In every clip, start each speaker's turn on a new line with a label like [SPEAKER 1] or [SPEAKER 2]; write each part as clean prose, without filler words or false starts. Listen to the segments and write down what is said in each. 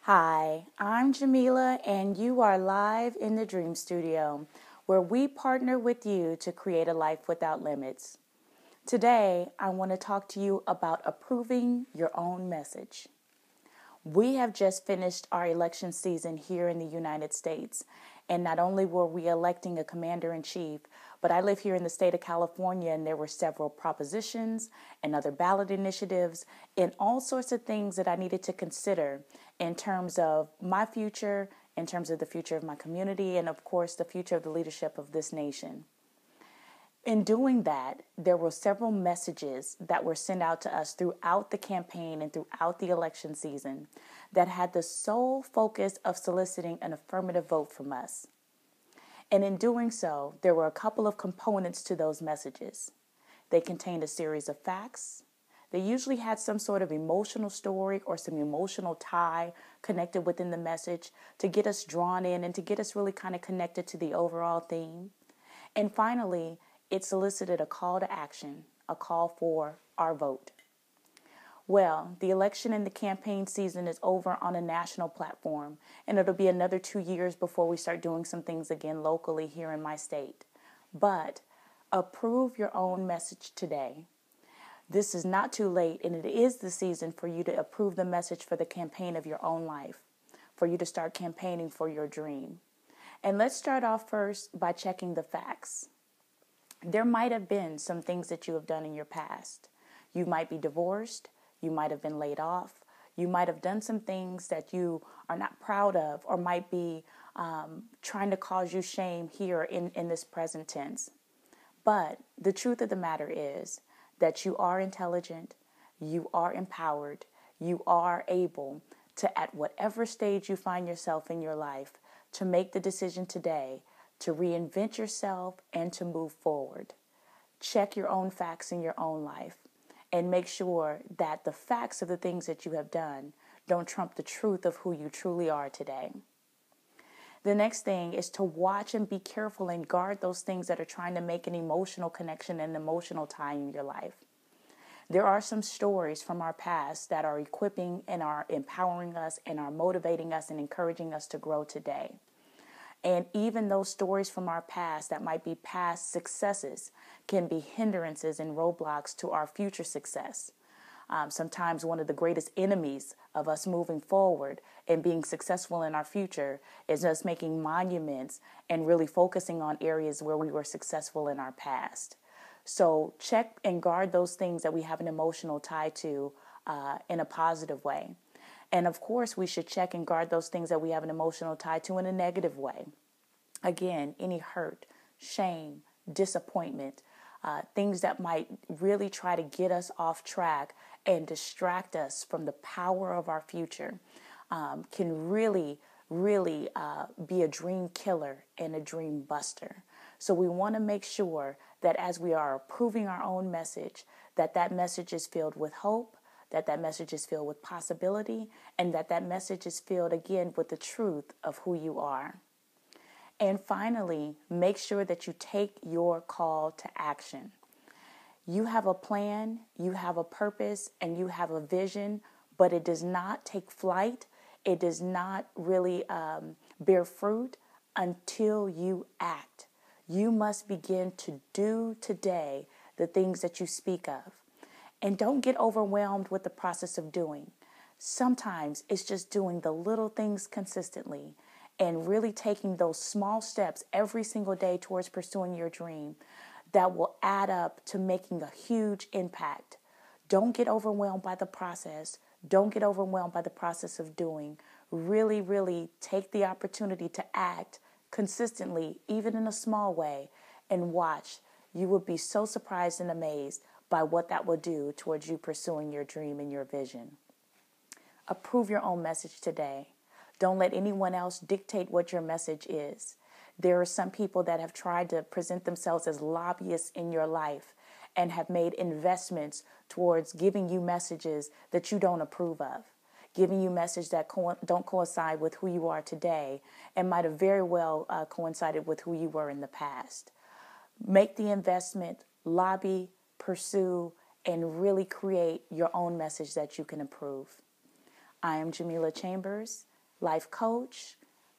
[SPEAKER 1] Hi, I'm Jamila, and you are live in the Dream Studio, where we partner with you to create a life without limits. Today, I want to talk to you about approving your own message. We have just finished our election season here in the United States, and not only were we electing a commander in chief, but I live here in the state of California, and there were several propositions and other ballot initiatives and all sorts of things that I needed to consider in terms of my future, in terms of the future of my community, and of course, the future of the leadership of this nation. In doing that, there were several messages that were sent out to us throughout the campaign and throughout the election season that had the sole focus of soliciting an affirmative vote from us. And in doing so, there were a couple of components to those messages. They contained a series of facts. They usually had some sort of emotional story or some emotional tie connected within the message to get us drawn in and to get us really kind of connected to the overall theme. And finally, it solicited a call to action, a call for our vote. Well, the election and the campaign season is over on a national platform, and it'll be another 2 years before we start doing some things again locally here in my state. But approve your own message today. This is not too late, and it is the season for you to approve the message for the campaign of your own life, for you to start campaigning for your dream. And let's start off first by checking the facts. There might have been some things that you have done in your past. You might be divorced. You might have been laid off. You might have done some things that you are not proud of or might be trying to cause you shame here in this present tense. But the truth of the matter is that you are intelligent, you are empowered, you are able to, at whatever stage you find yourself in your life, to make the decision today to reinvent yourself and to move forward. Check your own facts in your own life and make sure that the facts of the things that you have done don't trump the truth of who you truly are today. The next thing is to watch and be careful and guard those things that are trying to make an emotional connection and emotional tie in your life. There are some stories from our past that are equipping and are empowering us and are motivating us and encouraging us to grow today. And even those stories from our past that might be past successes can be hindrances and roadblocks to our future success. Sometimes one of the greatest enemies of us moving forward and being successful in our future is us making monuments and really focusing on areas where we were successful in our past. So check and guard those things that we have an emotional tie to in a positive way. And of course, we should check and guard those things that we have an emotional tie to in a negative way. Again, any hurt, shame, disappointment, things that might really try to get us off track and distract us from the power of our future can really be a dream killer and a dream buster. So we want to make sure that as we are approving our own message, that message is filled with hope, that message is filled with possibility, and that message is filled again with the truth of who you are. And finally, make sure that you take your call to action. You have a plan, you have a purpose, and you have a vision, but it does not take flight. It does not really bear fruit until you act. You must begin to do today the things that you speak of. And don't get overwhelmed with the process of doing. Sometimes it's just doing the little things consistently and really taking those small steps every single day towards pursuing your dream that will add up to making a huge impact. Don't get overwhelmed by the process. Don't get overwhelmed by the process of doing. Really take the opportunity to act consistently, even in a small way, and watch. You will be so surprised and amazed by what that will do towards you pursuing your dream and your vision. Approve your own message today. Don't let anyone else dictate what your message is. There are some people that have tried to present themselves as lobbyists in your life and have made investments towards giving you messages that you don't approve of, giving you messages that don't coincide with who you are today and might have very well coincided with who you were in the past. Make the investment, lobby, pursue, and really create your own message that you can approve. I am Jamila Chambers, life coach,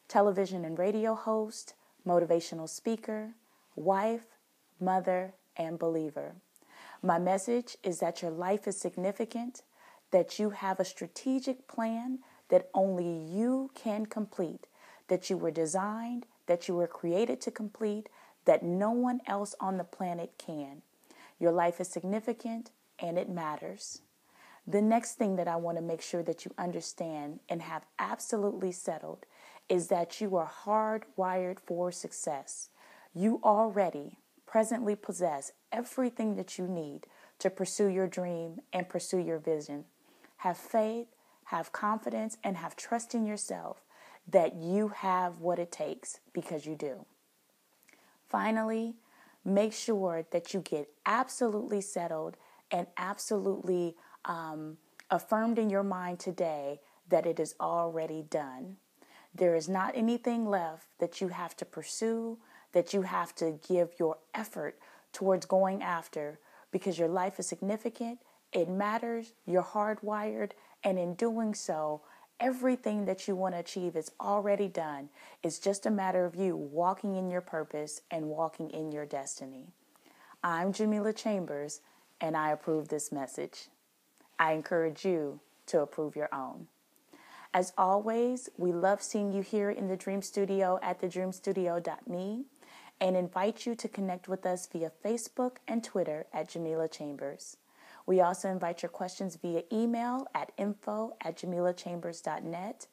[SPEAKER 1] television and radio host, motivational speaker, wife, mother, and believer. My message is that your life is significant, that you have a strategic plan that only you can complete, that you were designed, that you were created to complete, that no one else on the planet can. Your life is significant and it matters. The next thing that I want to make sure that you understand and have absolutely settled is that you are hardwired for success. You already presently possess everything that you need to pursue your dream and pursue your vision. Have faith, have confidence, and have trust in yourself that you have what it takes, because you do. Finally, make sure that you get absolutely settled and absolutely affirmed in your mind today that it is already done. There is not anything left that you have to pursue, that you have to give your effort towards going after, because your life is significant, it matters, you're hardwired, and in doing so, everything that you want to achieve is already done. It's just a matter of you walking in your purpose and walking in your destiny. I'm Jamila Chambers, and I approve this message. I encourage you to approve your own. As always, we love seeing you here in the Dream Studio at thedreamstudio.me and invite you to connect with us via Facebook and Twitter at Jamila Chambers. We also invite your questions via email at info@jamilachambers.net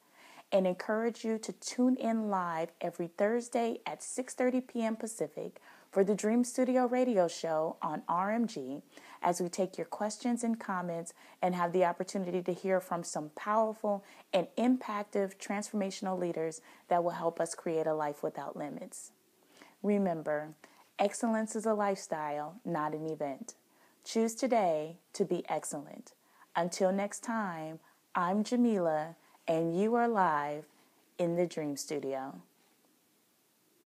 [SPEAKER 1] and encourage you to tune in live every Thursday at 6:30 p.m. Pacific for the Dream Studio radio show on RMG, as we take your questions and comments and have the opportunity to hear from some powerful and impactful transformational leaders that will help us create a life without limits. Remember, excellence is a lifestyle, not an event. Choose today to be excellent. Until next time, I'm Jamila, and you are live in the Dream Studio.